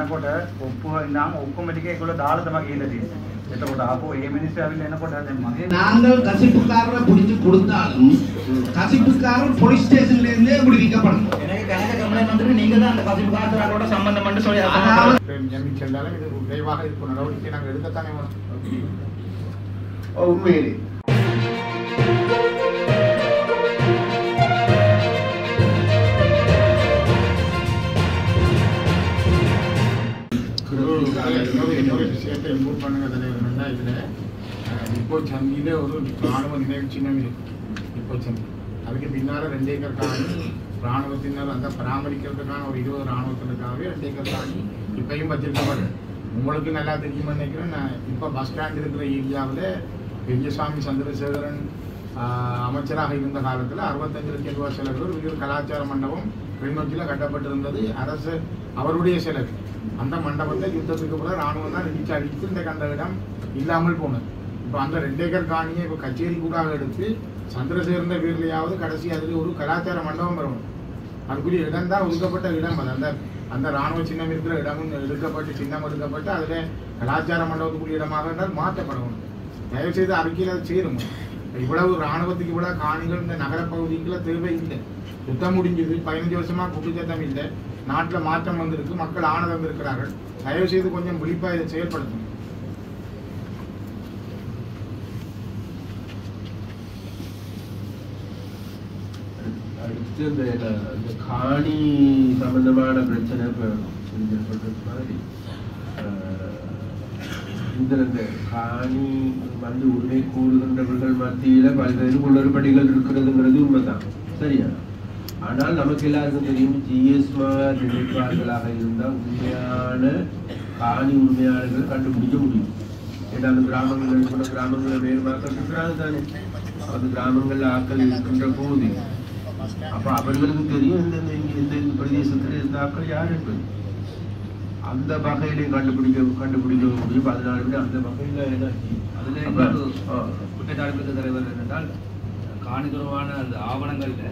එනකොට ඔප්පු නම් ඔක්කොම ටික ඒගොල්ලෝ දාලා තමයි ගිහිල්ලා තියෙන්නේ. එතකොට ආපහු මේ මිනිස්සු ඇවිල්ලා එනකොට දැන් මගේ நாங்கள் கசிப்புக்காரரை பிடிச்சு கொடுத்தாலும் கசிப்புக்காரர் போலீஸ் ஸ்டேஷன்ல இருந்தே விடுவிக்கப்படும். எனக்கு கணக்கு கம்ப்ளைண்ட் வந்துட்டு நீங்க தான் அந்த கசிப்புக்காரரோட சம்பந்தம் பண்ணி சொல்லி ஞாபகம் செல்லாலும் இது விரைவாக இருக்கும் நடவடிக்கை நாங்கள் எடுக்கத்தானே வேணும். உண்மையிலே விஷயத்தை இம்ப்ரூவ் பண்ணுங்க தலைவர்னா இதில் இப்போ சந்தியில் ஒரு ராணுவ நினைவு சின்னம் இருக்கு. இப்போ சந்தி அதுக்கு பின்னால் 2 ஏக்கர் காணி ராணுவத்தினர் அந்த பராமரிக்கிறதுக்கான ஒரு 20 ராணுவத்தினருக்காகவே 2 ஏக்கர் காணி இப்பையும் வச்சிருக்கப்படுது. உங்களுக்கு நல்லா தெரியுமா நினைக்கிறேன். நான் இப்போ பஸ் ஸ்டாண்ட் இருக்கிற ஏரியாவில் பெரியசாமி சந்திரசேகரன் அமைச்சராக இருந்த காலத்தில் 65 லட்சம் ரூபாய் செலவில் ஒரு கலாச்சார மண்டபம் கிளிநொச்சியில் கட்டப்பட்டிருந்தது. அரசு அவருடைய செலவு. அந்த மண்டபத்தை யுத்தத்துக்கு கூட ராணுவம் தான் இடிச்சு அடித்து இந்த கண்ட இடம் இல்லாமல் போனது. இப்போ அந்த 2 ஏக்கர் காணியை இப்போ கச்சேரி கூட எடுத்து சந்திரசேகரன் பேர்லையாவது கடைசி அதில் ஒரு கலாச்சார மண்டபம் வரணும். அதுக்குரிய இடம் தான் ஒதுக்கப்பட்ட இடம். அது அந்த அந்த ராணுவ சின்னம் இருக்கிற இடமும் எடுக்கப்பட்டு சின்னம் எடுக்கப்பட்டு அதில் கலாச்சார மண்டபத்துக்குரிய இடமாக இருந்தால் மாற்றப்படணும். தயவுசெய்து அறிக்கையில் அது சேரும். இவ்வளவு ராணுவத்துக்கு இவ்வளவு காணிகள் இந்த நகரப்பகுதிக்குள்ள தேவை இல்லை. யுத்தம் முடிஞ்சது, 15 வருஷமா குற்றச்சட்டம் இல்லை, நாட்டில் மாற்றம் வந்திருக்கு, மக்கள் ஆனந்தம் இருக்கிறார்கள். தயவு செய்து கொஞ்சம் விழிப்பாக இதை செயல்படுத்தணும். அடுத்து இந்த காணி சம்பந்தமான பிரச்சனை மாதிரி இந்த காணி வந்து உரிமை கூறுகின்றவர்கள் மத்தியில பல்வேறு குளறுபடிகள் இருக்கிறதுங்கிறது உண்மைதான், சரியா? ஆனால் நமக்கு எல்லாருக்கும் தெரியும், ஜிஎஸ்மார் நினைப்பாளர்களாக இருந்தால் உண்மையான காணி உரிமையாளர்கள் கண்டுபிடிக்க முடியும். ஏன்னா அந்த கிராமங்களை வேறு மக்கள் இருக்கிறாங்க தானே, அந்த கிராமங்கள்ல ஆக்கள் இருக்கின்ற போது அப்ப அவர்களுக்கு தெரியும் இந்த பிரதேசத்தில் இருந்த ஆக்கள் யார் என்பது. அந்த வகையிலே கண்டுபிடிக்க முடியும். 14 பேர் அந்த வகையில குற்றச்சாட்டு தலைவர் என்றால் காணி தொடர்பான அந்த ஆவணங்கள்ல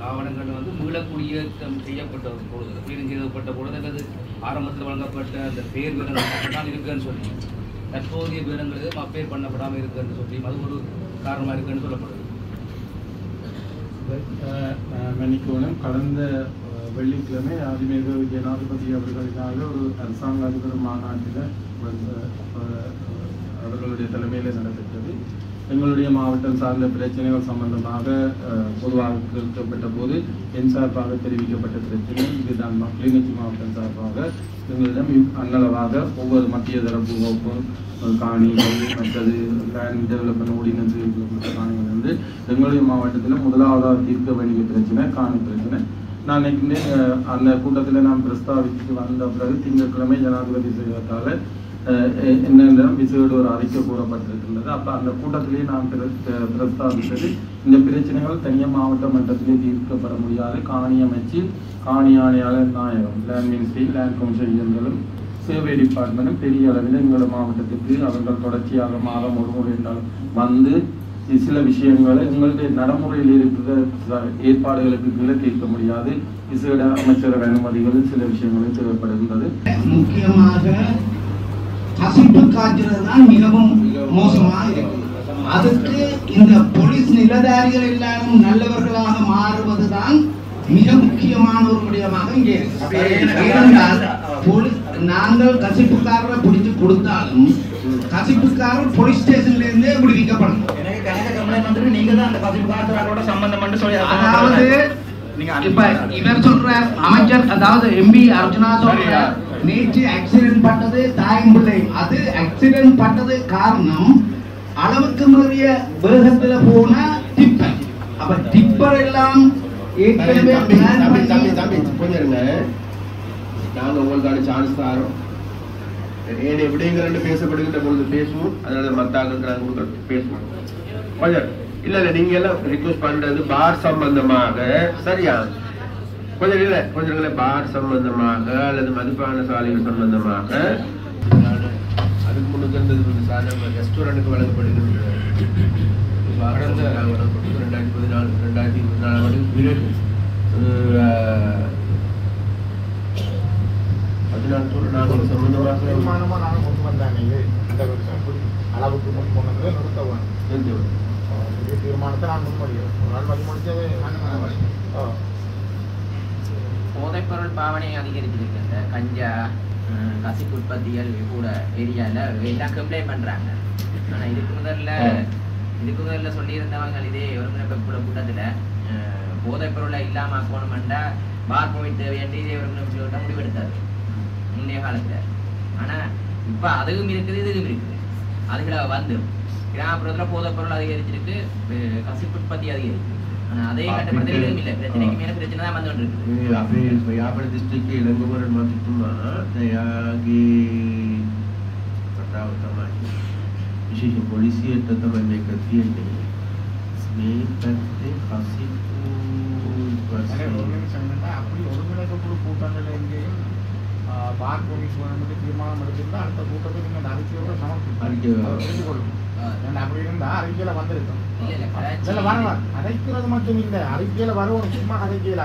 ஆவணங்கள் வந்து மீளக்குடியேற்றம் செய்யப்பட்ட பொழுது செய்யப்பட்ட பொழுது அல்லது ஆரம்பத்தில் வழங்கப்பட்ட அந்த பேர் விவரங்கள் இருக்குன்னு சொல்லி தற்போதைய விவரங்கள் அப்பேர் பண்ணப்படாமல் இருக்குன்னு சொல்லி அது ஒரு காரணமாக இருக்குன்னு சொல்லப்படுது. மன்னிக்கணும், கடந்த வெள்ளிக்கிழமை அதிமிக ஜனாதிபதி அவர்களுக்காக ஒரு அரசாங்க அதிபர் மாநாட்டில் அவர்களுடைய தலைமையில் நடைபெற்றது. எங்களுடைய மாவட்டம் சார்ந்த பிரச்சனைகள் சம்பந்தமாக பொதுவாக கேட்கப்பட்ட போது என் சார்பாக தெரிவிக்கப்பட்ட பிரச்சனை இதுதான். கிளிநொச்சி மாவட்டம் சார்பாக எங்களிடம் அன்னளவாக ஒவ்வொரு மத்திய தரப்பு வகுப்பும் காணிகள் மற்றது லேண்ட் டெவலப்மெண்ட் ஓடினன்ஸ் காணிகள் வந்து எங்களுடைய மாவட்டத்தில் முதலாவதாக தீர்க்க வேண்டிய பிரச்சனை காணி பிரச்சனை. நான் நினைக்கின்றேன் அந்த கூட்டத்தில் நாம் பிரஸ்தாவித்து வந்த பிறகு திங்கட்கிழமை ஜனாதிபதி செய்வதால் என்னென்ன விசேட ஒரு அறிக்கை கூறப்பட்டிருக்கின்றது. அப்போ அந்த கூட்டத்திலேயே நாம் பிரஸ்தாபித்தது இந்த பிரச்சனைகள் தனியாக மாவட்ட மட்டத்திலே தீர்க்கப்பட முடியாது. காணி அமைச்சு காணி ஆணையாளர் நாயகம் லேண்ட் மினிஸ்ட்ரி லேண்ட் கவுன்சில் இயந்திரம் சேவை டிபார்ட்மெண்ட்டும் பெரிய அளவில் எங்களோட மாவட்டத்துக்கு அவர்கள் தொடர்ச்சியாக மாதம் ஒரு முறை என்றாலும் வந்து சில விஷயங்களை எங்களுடைய நடைமுறையில் இருக்கிற ஏற்பாடுகளுக்கு கீழே தீர்க்க முடியாது. விசேட அமைச்சரவை அனுமதிகள் சில விஷயங்களும் தேவைப்படுகின்றது. முக்கியமாக கசிப்பு காய்ச்சல் தான் மிகவும் மோசமாக இருக்கு. அதுக்கு இந்த போலீஸ் நிலதாரிகள் எல்லாரும் நல்லவர்களாக மாறுவதுதான் மிக முக்கியமான ஒரு விடயமாக இங்கே நாங்கள் கசிப்புக்காரரை பிடிச்சு கொடுத்தாலும் கசிப்புக்காரர் போலீஸ் ஸ்டேஷன்ல இருந்தே விடுவிக்கப்படும். எனக்கு கணக்கு கம்ப்ளைண்ட் வந்துட்டு நீங்க தான் அந்த கசிப்புக்காரரோட சம்பந்தம் பண்ணி சொல்லி அதாவது இப்ப இவர் சொல்ற அமைச்சர் அதாவது எம்பி அர்ஜுனா சொல்ற நேற்று ஆக்சிடென்ட் பட்டது தாயம்பிள்ளை. அது ஆக்சிடென்ட் பட்டது காரணம் அளவுக்கு மீறிய வேகத்துல போன டிப்பர். அப்ப டிப்பர் எல்லாம் ஏற்கனவே கொஞ்சம் நாங்க உங்களுக்கான சான்ஸ் தாரோம். ஏன் விடயங்கள் பேசப்படுகின்ற பொழுது பேசுவோம். அதனால மத்தாக்கள் பேசுவோம். கொஞ்சம் இல்ல நீங்க எல்லாம் ரிக்வெஸ்ட் பண்றது பார் சம்பந்தமாக சரியா? கொஞ்சம் பார் சம்பந்தமாக அல்லது மதுபான சாலைகள் சம்பந்தமாக அதுக்கு முன்னுக்கு இருந்தது சாதாரண ரெஸ்டாரண்ட்டுக்கு வழங்கப்படுகின்ற 2014-2024 பிறகு நாங்கள் சம்பந்தமாக தீர்மானமா நாங்கள் கொண்டு வந்தாங்க இது இந்த வருஷம் இப்படி அளவுக்கு முன் கொண்டு நிறுத்தவும் புதிய தீர்மானத்தை நான் முன்மொழிகிறேன் ஒரு நாள் மதி முடிச்சது போதைப்பொருள் பாவனை அதிகரிச்சிருக்கு. இந்த கஞ்சா கசிப்பு உற்பத்திகள் கூட ஏரியாவில் எல்லாம் கம்ப்ளைண்ட் பண்ணுறாங்க. ஆனால் இதுக்கு முதல்ல சொல்லியிருந்தவங்க இதே ஒருங்கிணைப்பு கூட்டத்தில் போதைப்பொருளை இல்லாமல் ஆக்கணுமெண்டா பார் போயிட்டு தேவையாண்டு இதே ஒருங்கிணைப்பு கூட்டம் முடிவெடுத்தாரு முந்தைய காலத்தில். ஆனால் இப்போ அதுவும் இருக்குது இதுவும் இருக்குது. அதுகளை வந்து கிராமப்புறத்தில் போதைப்பொருள் அதிகரிச்சிருக்கு, கசிப்பு உற்பத்தி அதிகரிக்கு. அதே கட்டுப்படுத்த எதுவும் இல்லை. பிரச்சனைக்கு மேலே பிரச்சனை தான் வந்து கொண்டிருக்கு. අපේ යාපන දිස්ත්‍රික්කයේ ළඟවරන් මතුතුමා එයාගේ කතාව තමයි විශේෂ පොලිසියට තමයි මේක තියෙන්නේ. මේ පැත්තේ அப்படி ஒருங்கிணைப்பு கூட்டங்கள் எங்கேயும் பார் போலீஸ் தீர்மானம் எடுத்திருந்தா அடுத்த கூட்டத்தை நீங்கள் அறிக்கையோட சமர்ப்பிக்கொள்ளும். அப்படி இருந்தா அறிக்கையில வந்திருக்கும். அரைக்கிறது மட்டும் இல்லை, அறிக்கையில வரணும். சும்மா அறிக்கையில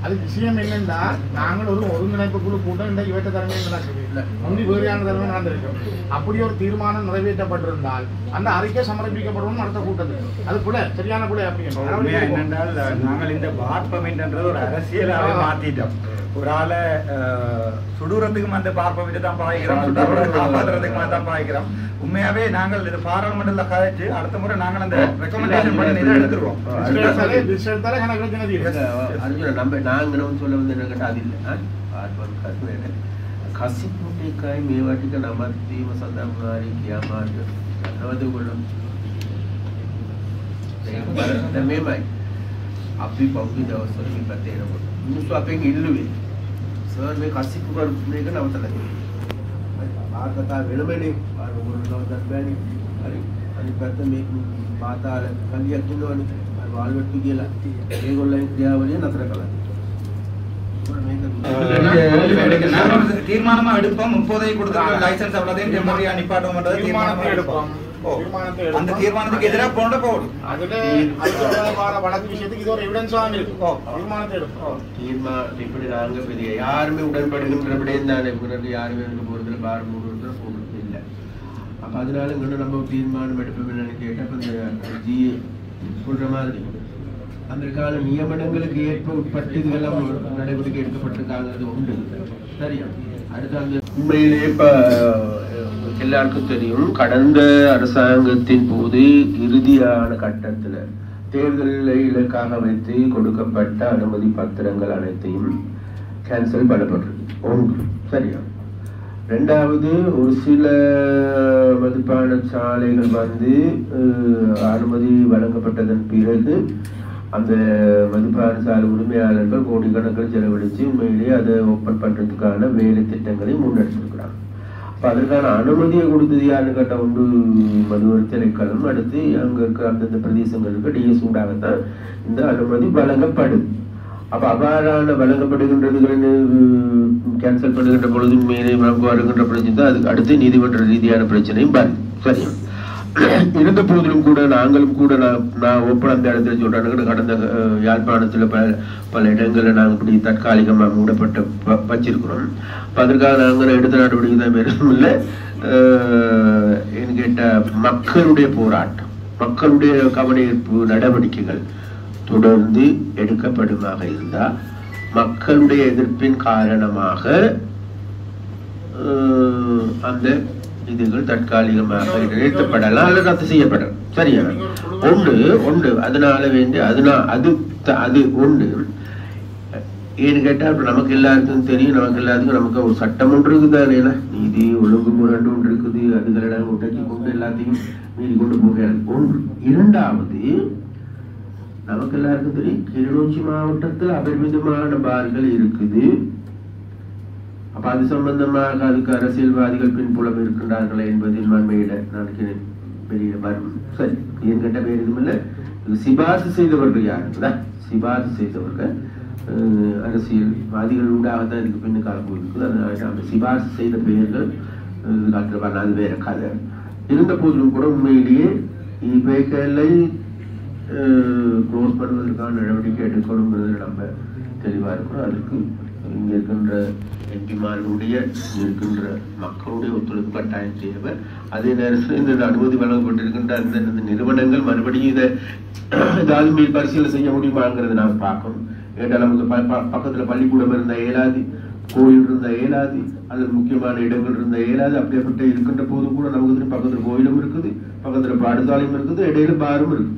அது விஷயம் என்னென்றா நாங்கள் ஒரு ஒருங்கிணைப்பு குழு கூட்டம் இன்றைக்கு வேட்ட தலைமையில் நடக்குது, முந்தி வேறையான தலைமை நடந்திருக்கும். அப்படி ஒரு தீர்மானம் நிறைவேற்றப்பட்டிருந்தால் அந்த அறிக்கை சமர்ப்பிக்கப்படணும் அடுத்த கூட்டத்துக்கு. அது கூட சரியான கூட அப்படி என்னென்றால் நாங்கள் இந்த பார்ப்பமென்றது ஒரு அரசியலாக மாற்றிட்டோம். ஒரு ஆளை சுடுறதுக்கு அந்த பார்ப்பமென்று தான் பாய்க்கிறோம், காப்பாற்றுறதுக்கு தான் பாய்க்கிறோம். உண்மையாவே நாங்கள் இது பாராளுமன்றத்தில் கதைச்சு அடுத்த முறை நாங்கள் அந்த ரெக்கமெண்டேஷன் பண்ணி இதை எடுத்துருவோம். நாங்கள் சொல்ல வந்து என்ன கேட்டால் அது இல்லை. කසිපුටේකයි මේවා ටික නමත්වීම සඳහා මොනාරි ක්‍රියාමාර්ග ගන්නවද ඔයගොල්ලෝ? ඒක බලන්න මේමයි. අපි පෞද්ගලික දවස්වල මේ පැත්තේ එනකොට මිනිස්සු අපෙන් ඉල්ලුවේ සර් මේ කසිපු මේක නවත්තලා දෙන්න. ආ කතා වෙනමනේ ආ ඔයගොල්ලෝ නවත්තන්න බෑනේ. හරි. අනිත් පැත්ත මේ පාතාල කලියක් ඉන්නවනේ. අර වාල්වට්ටු කියලා ඒගොල්ලන් ක්‍රියාවලිය නතර කළා. தீர்மானமா எடுப்போம். 30 கொடுத்து லைசன்ஸ் அவ்வளோதையும் டெம்பரரியா நிப்பாட்டோம்ன்றது தீர்மானமா எடுப்போம். அந்த தீர்மானத்துக்கு எதிராக போன போடும். அதுல வழக்கு விஷயத்துக்கு இது ஒரு எவிடன்ஸ் வாங்கிருக்கும். தீர்மானத்தை எடுப்போம். தீர்மானம் இப்படி நாங்க பெரிய யாருமே உடன்படுகின்றபடியே தானே யாருமே எனக்கு போறதுல பார் மூடுறதுல போகிறது இல்லை. அப்ப அதனால இங்கே நம்ம தீர்மானம் எடுப்போம் என்னன்னு கேட்டப்ப இந்த ஜி சொல்ற மாதிரி அதற்கான நியமனங்களுக்கு ஏற்ப உட்பட்டு இதெல்லாம் நடவடிக்கை எடுக்கப்பட்டிருக்காங்கிறது உண்டு. சரியா? அடுத்து அந்த உண்மையிலே இப்ப எல்லாருக்கும் தெரியும், கடந்த அரசாங்கத்தின் போது இறுதியான கட்டத்துல தேர்தலை இலக்காக வைத்து கொடுக்கப்பட்ட அனுமதி பத்திரங்கள் அனைத்தையும் கேன்சல் பண்ணப்பட்டிருக்கு. ஒன்று. சரியா? ரெண்டாவது, ஒரு சில மதுபான சாலைகள் வந்து அனுமதி வழங்கப்பட்டதன் பிறகு அந்த மதுபான சாலை உரிமையாளர்கள் கோடிக்கணக்கில் செலவழித்து உண்மையிலேயே அதை ஓப்பன் பண்ணுறதுக்கான வேலை திட்டங்களை முன்னெடுத்திருக்கிறாங்க. அப்போ அதற்கான அனுமதியை கொடுத்தது யாருன்னு கேட்டால் ஒன்று மதுவரி திணைக்களம், அடுத்து அங்கே இருக்க அந்தந்த பிரதேசங்களுக்கு டிஎஸ் ஊடாகத்தான் இந்த அனுமதி வழங்கப்படுது. அப்போ அவ்வாறான வழங்கப்படுகின்றதுன்னு கேன்சல் பண்ணுகின்ற பொழுது உண்மையிலே வருகின்ற பிரச்சனை தான் அதுக்கு அடுத்து நீதிமன்ற ரீதியான பிரச்சனையும் பாரு. சரியா? இருந்த போதிலும் கூட நாங்களும் கூட நான் ஓப்பன் அந்த இடத்துல சொல்றேன், கடந்த யாழ்ப்பாணத்துல பல இடங்களில் நாங்கள் இப்படி தற்காலிகமாக மூடப்பட்ட வச்சிருக்கிறோம். அதற்காக நாங்கள் எடுத்த நடவடிக்கை தான் வேறும் இல்லை. கேட்ட மக்களுடைய போராட்டம், மக்களுடைய கவனஈர்ப்பு நடவடிக்கைகள் தொடர்ந்து எடுக்கப்படுமாக இருந்தால் மக்களுடைய எதிர்ப்பின் காரணமாக அந்த இதுகள் தற்காலிகமாக நிறுத்தப்படலாம் அல்லது ரத்து செய்யப்படலாம். சரியா? ஒன்று அதனால வேண்டி அது ஒன்று. ஏன்னு கேட்டா நமக்கு எல்லாருக்கும் தெரியும், நமக்கு ஒரு சட்டம் ஒன்று இருக்குதானே, நீதி ஒழுங்கு முரண்டு ஒன்று இருக்குது. அதுகளெல்லாம் உடைச்சி கொண்டு எல்லாத்தையும் மீறி கொண்டு போகிறார். ஒன்று. இரண்டாவது, நமக்கு எல்லாருக்கும் தெரியும், கிளிநொச்சி மாவட்டத்தில் அபரிமிதமான பார்கள் இருக்குது. அப்ப அது சம்பந்தமாக அதுக்கு அரசியல்வாதிகள் பின்புலம் இருக்கின்றார்களே என்பதில் மண்மையிட நினைக்கிறேன் பெரிய வரும். சரி, என்கிட்ட பேர் எதுவும் இல்லை. சிபாரிசு செய்தவர்கள் யாருங்களா? சிபாரிசு செய்தவர்கள் அரசியல்வாதிகள் உண்டாகத்தான் இதுக்கு பின்னுக்கால போயிருக்குது. அதனால அந்த சிபாரிசு செய்த பெயர்கள் அது வேற கதை. இருந்த போதிலும் கூட உண்மையிலேயே இவைகளை க்ளோஸ் பண்ணுவதற்கான நடவடிக்கை எடுக்கணுங்கிறது நம்ம தெளிவா இருக்கிறோம். அதுக்கு இங்க இருக்கின்ற எம்பிமார்களுடைய இருக்கின்ற மக்களுடைய ஒத்துழைப்பு கட்டாயம் தேவை. அதே நேரத்தில் இந்த அனுமதி வழங்கப்பட்டிருக்கின்ற அந்த நிறுவனங்கள் மறுபடியும் இதை ஏதாவது மேல் பரிசீலனை செய்ய முடியுமாங்கிறத நாங்கள் பார்க்கணும். ஏன்னா நமக்கு பக்கத்துல பள்ளிக்கூடம் இருந்த இயலாது, கோயில் இருந்த இயலாது, அல்லது முக்கியமான இடங்கள் இருந்த இயலாது. அப்படியேப்பட்ட இருக்கின்ற போது கூட நமக்கு பக்கத்துல கோயிலும் இருக்குது, பக்கத்துல பாடசாலையும் இருக்குது, இடையில பாரும் இருக்குது.